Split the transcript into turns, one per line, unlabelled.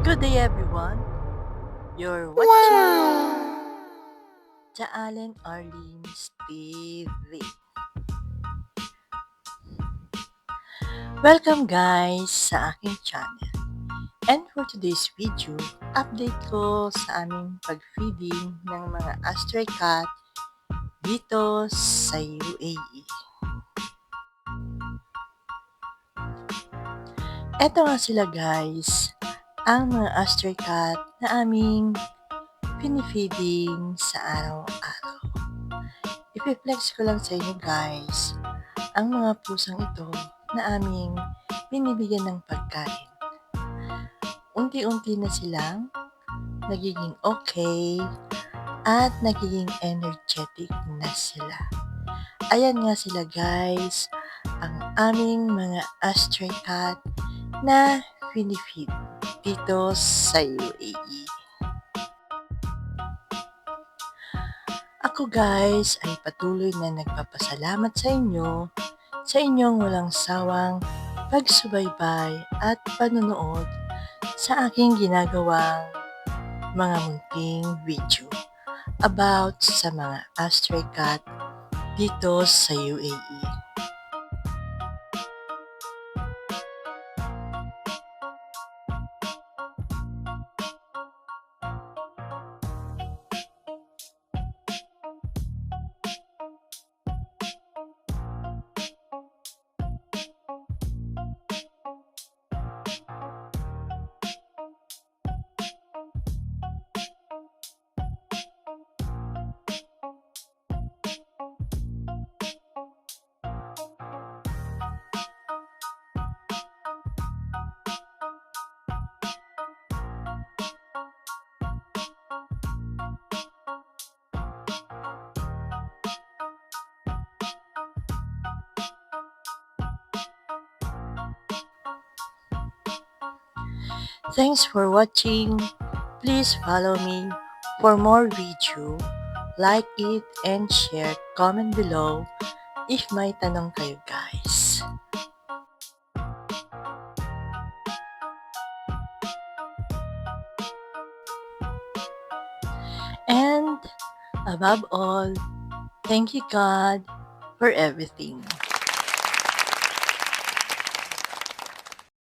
Good day, everyone. You're watching the Allen Arlene's TV. Welcome guys sa aking channel. And for today's video, update ko sa aming pag-feeding ng mga stray cat dito sa UAE. Eto nga sila guys, ang mga stray cat na aming pinifeeding sa araw-araw. Ipiflex ko lang sa inyo guys ang mga pusang ito na aming binibigyan ng pagkain. Unti-unti na silang nagiging okay at nagiging energetic na sila. Ayan nga sila guys, ang aming mga stray cat na pinifeed dito sa UAE. Ako guys ay patuloy na nagpapasalamat sa inyo sa inyong walang sawang pagsubaybay at panonood sa aking ginagawang mga munting video about sa mga stray cat dito sa UAE. Thanks for watching. Please follow me for more video. Like it and share. Comment below if may tanong kayo guys. And above all, thank you God for everything.